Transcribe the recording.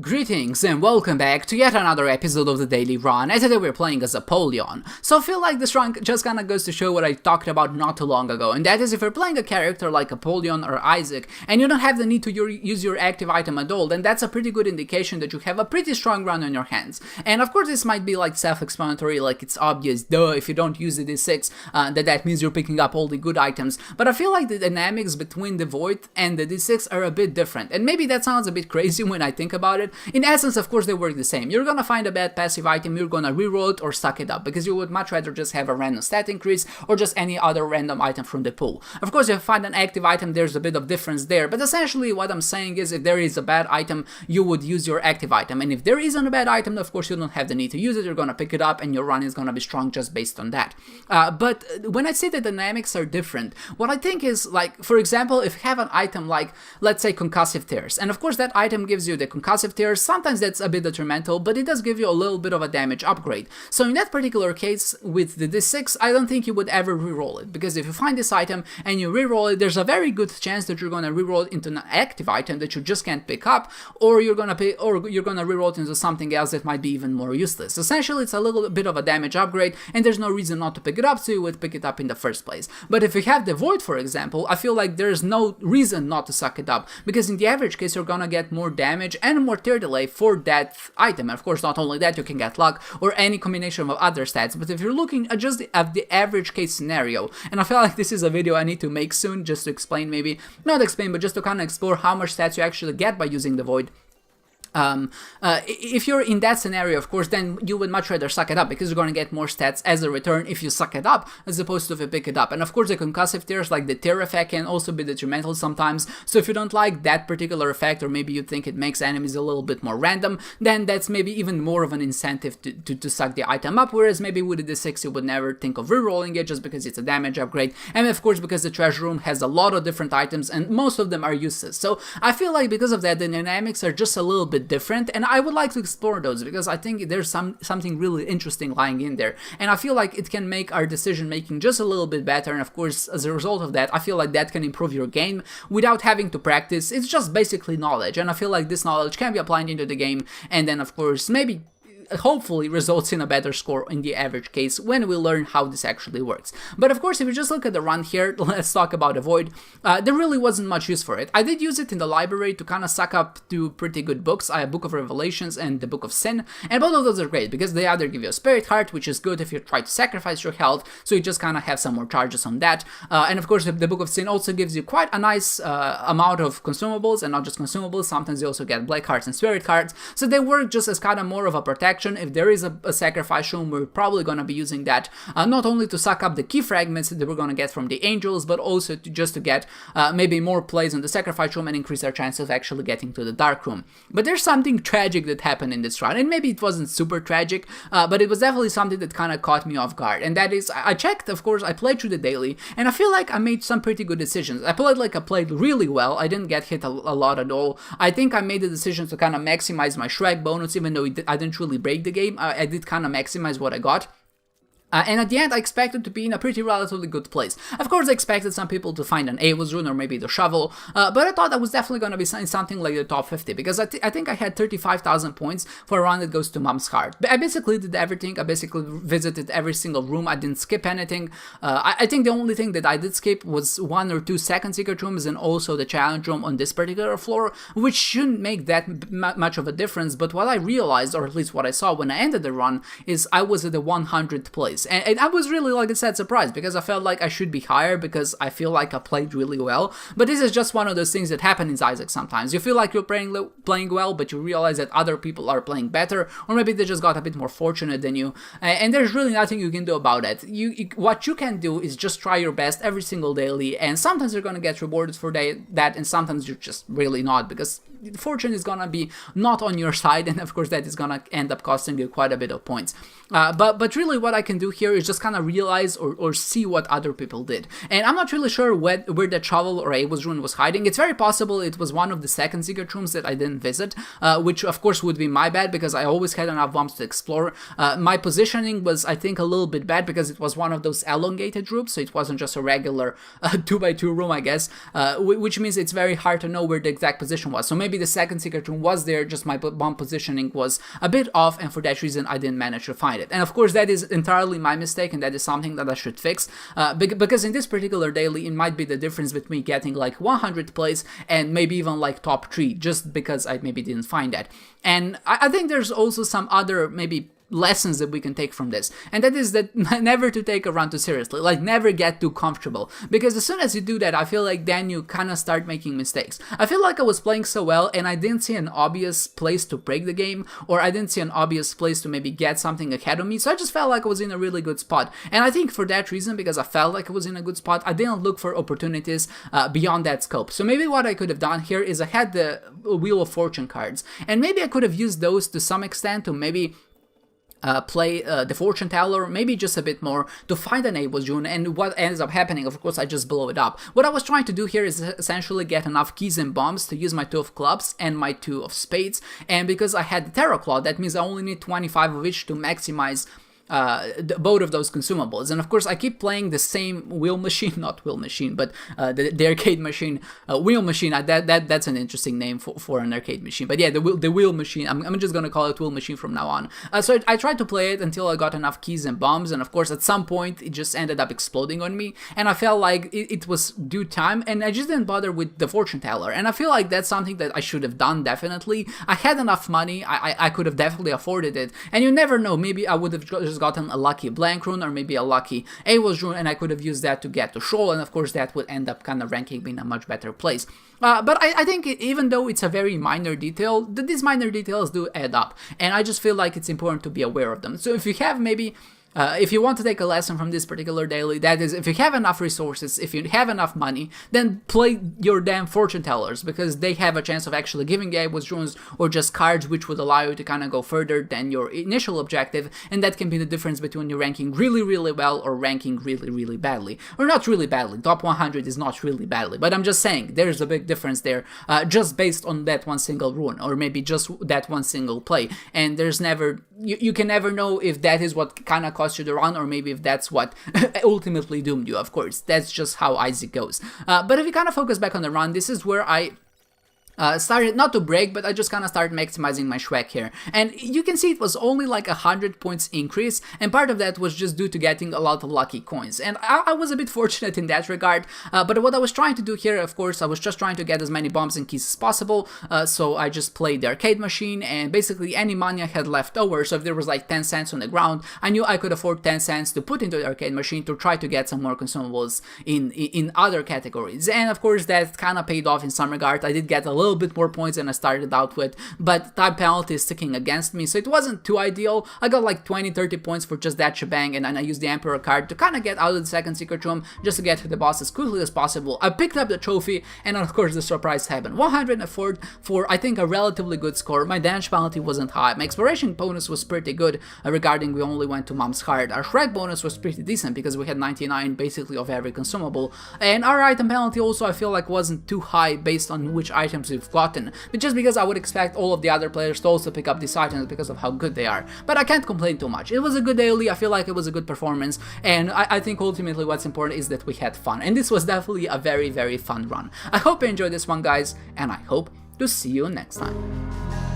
Greetings and welcome back to yet another episode of the Daily Run, and today we're playing as Apollyon. So I feel like this run just kinda goes to show what I talked about not too long ago, and that is if you're playing a character like Apollyon or Isaac, and you don't have the need to use your active item at all, then that's a pretty good indication that you have a pretty strong run on your hands. And of course this might be like self-explanatory, like it's obvious, duh, if you don't use the D6, that means you're picking up all the good items, but I feel like the dynamics between the Void and the D6 are a bit different, and maybe that sounds a bit crazy when I think about it. In essence, of course, they work the same. You're gonna find a bad passive item, you're gonna reroll it or suck it up, because you would much rather just have a random stat increase or just any other random item from the pool. Of course, if you find an active item, there's a bit of difference there, but essentially what I'm saying is if there is a bad item, you would use your active item, and if there isn't a bad item, of course, you don't have the need to use it, you're gonna pick it up, and your run is gonna be strong just based on that. But when I say the dynamics are different, what I think is, like, for example, if you have an item like, let's say, Concussive Tears, and of course that item gives you the Concussive Tears. Sometimes that's a bit detrimental, but it does give you a little bit of a damage upgrade. So in that particular case, with the D6, I don't think you would ever reroll it, because if you find this item and you reroll it, there's a very good chance that you're gonna reroll it into an active item that you just can't pick up, or you're gonna reroll it into something else that might be even more useless. Essentially, it's a little bit of a damage upgrade, and there's no reason not to pick it up, so you would pick it up in the first place. But if you have the Void, for example, I feel like there's no reason not to suck it up, because in the average case, you're gonna get more damage and more tear delay for that item. And of course, not only that, you can get luck or any combination of other stats. But if you're looking at just at the average case scenario, and I feel like this is a video I need to make soon just to explain, maybe not explain, but just to kind of explore how much stats you actually get by using the Void. If you're in that scenario, of course, then you would much rather suck it up, because you're going to get more stats as a return if you suck it up, as opposed to if you pick it up. And of course, the concussive tears, like the tear effect, can also be detrimental sometimes. So if you don't like that particular effect, or maybe you think it makes enemies a little bit more random, then that's maybe even more of an incentive to suck the item up. Whereas maybe with the D6, you would never think of rerolling it, just because it's a damage upgrade, and of course because the treasure room has a lot of different items and most of them are useless. So I feel like because of that, the dynamics are just a little bit different, and I would like to explore those, because I think there's something really interesting lying in there, and I feel like it can make our decision making just a little bit better. And of course, as a result of that, I feel like that can improve your game without having to practice. It's just basically knowledge, and I feel like this knowledge can be applied into the game, and then of course maybe hopefully results in a better score in the average case when we learn how this actually works. But of course, if you just look at the run here, let's talk about the Void. There really wasn't much use for it. I did use it in the library to kind of suck up two pretty good books, Book of Revelations and the Book of Sin, and both of those are great, because they either give you a Spirit Heart, which is good if you try to sacrifice your health, so you just kind of have some more charges on that, and of course the Book of Sin also gives you quite a nice amount of consumables, and not just consumables, sometimes you also get Black Hearts and Spirit Hearts, so they work just as kind of more of a protection. If there is a sacrifice room, we're probably going to be using that not only to suck up the key fragments that we're going to get from the angels, but also to get maybe more plays on the sacrifice room and increase our chance of actually getting to the dark room. But there's something tragic that happened in this run, and maybe it wasn't super tragic, but it was definitely something that kind of caught me off guard, and that is, I checked, of course, I played through the daily, and I feel like I made some pretty good decisions. I played really well. I didn't get hit a lot at all. I think I made the decision to kind of maximize my Shrek bonus, even though I didn't really break the game. I did kind of maximize what I got. And at the end, I expected to be in a pretty relatively good place. Of course, I expected some people to find an Avos rune or maybe the shovel, but I thought I was definitely going to be in something like the top 50, because I think I had 35,000 points for a run that goes to Mom's Heart. I basically did everything. I basically visited every single room. I didn't skip anything. I think the only thing that I did skip was 1 or 2 second secret rooms, and also the challenge room on this particular floor, which shouldn't make that much of a difference. But what I realized, or at least what I saw when I ended the run, is I was at the 100th place. And I was really, like I said, surprised, because I felt like I should be higher, because I feel like I played really well. But this is just one of those things that happen in Isaac sometimes. You feel like you're playing well, but you realize that other people are playing better, or maybe they just got a bit more fortunate than you, and there's really nothing you can do about it. What you can do is just try your best every single daily, and sometimes you're going to get rewarded for that, and sometimes you're just really not, because fortune is gonna be not on your side, and of course that is gonna end up costing you quite a bit of points. But really what I can do here is just kind of realize or see what other people did. And I'm not really sure where that shovel or Avos rune was hiding. It's very possible it was one of the second secret rooms that I didn't didn't visit, which of course would be my bad because I always had enough bombs to explore. My positioning was, I think, a little bit bad because it was one of those elongated rooms, so it wasn't just a regular 2x2 room, I guess, which means it's very hard to know where the exact position was. So maybe the second secret room was there, just my bomb positioning was a bit off, and for that reason I didn't manage to find it. And of course that is entirely my mistake, and that is something that I should fix, because in this particular daily it might be the difference between getting like 100 plays and maybe even like top 3, just because I maybe didn't find that. And I think there's also some other maybe lessons that we can take from this, and that is that never to take a run too seriously, like never get too comfortable, because as soon as you do that, I feel like then you kind of start making mistakes. I feel like I was playing so well and I didn't see an obvious place to break the game, or I didn't see an obvious place to maybe get something ahead of me, so I just felt like I was in a really good spot. And I think for that reason, because I felt like I was in a good spot, I didn't look for opportunities beyond that scope. So maybe what I could have done here is I had the Wheel of Fortune cards, and maybe I could have used those to some extent to maybe play the fortune teller, maybe just a bit more, to find an able June. And what ends up happening, of course, I just blow it up. What I was trying to do here is essentially get enough keys and bombs to use my 2 of clubs and my 2 of spades, and because I had the tarot claw, that means I only need 25 of each to maximize both of those consumables. And of course I keep playing the same wheel machine, not wheel machine, but the arcade machine, wheel machine. That's an interesting name for an arcade machine, but yeah, the wheel machine, I'm just gonna call it wheel machine from now on. So I tried to play it until I got enough keys and bombs, and of course at some point it just ended up exploding on me, and I felt like it was due time, and I just didn't bother with the fortune teller. And I feel like that's something that I should have done, definitely. I had enough money, I could have definitely afforded it, and you never know, maybe I would have just gotten a lucky blank rune or maybe a lucky Avos rune, and I could have used that to get to Shoal, and of course that would end up kind of ranking me in a much better place. But I think even though it's a very minor detail, these minor details do add up, and I just feel like it's important to be aware of them. So if you have maybe if you want to take a lesson from this particular daily, that is, if you have enough resources, if you have enough money, then play your damn fortune tellers, because they have a chance of actually giving you with runes or just cards which would allow you to kind of go further than your initial objective, and that can be the difference between you ranking really, really well or ranking really, really badly. Or not really badly, top 100 is not really badly, but I'm just saying, there's a big difference there, just based on that one single rune, or maybe just that one single play, and there's never, you can never know if that is what kind of cost you the run, or maybe if that's what ultimately doomed you. Of course, that's just how Isaac goes. But if you kind of focus back on the run, this is where I started not to break, but I just kind of started maximizing my Shrek here. And you can see it was only like 100 points increase, and part of that was just due to getting a lot of lucky coins. And I was a bit fortunate in that regard, but what I was trying to do here, of course, I was just trying to get as many bombs and keys as possible, so I just played the arcade machine, and basically any money I had left over, so if there was like 10 cents on the ground, I knew I could afford 10 cents to put into the arcade machine to try to get some more consumables in other categories. And of course that kind of paid off in some regard. I did get a little bit more points than I started out with, but time penalty is sticking against me, so it wasn't too ideal. I got like 20-30 points for just that shebang, and then I used the Emperor card to kind of get out of the second secret room, just to get to the boss as quickly as possible. I picked up the trophy, and of course the surprise happened. 104 for I think a relatively good score. My damage penalty wasn't high, my exploration bonus was pretty good, regarding we only went to Mom's Heart. Our Shrek bonus was pretty decent because we had 99 basically of every consumable, and our item penalty also I feel like wasn't too high based on which items we've gotten, but just because I would expect all of the other players to also pick up these items because of how good they are. But I can't complain too much. It was a good daily, I feel like it was a good performance, and I think ultimately what's important is that we had fun, and this was definitely a very, very fun run. I hope you enjoyed this one, guys, and I hope to see you next time.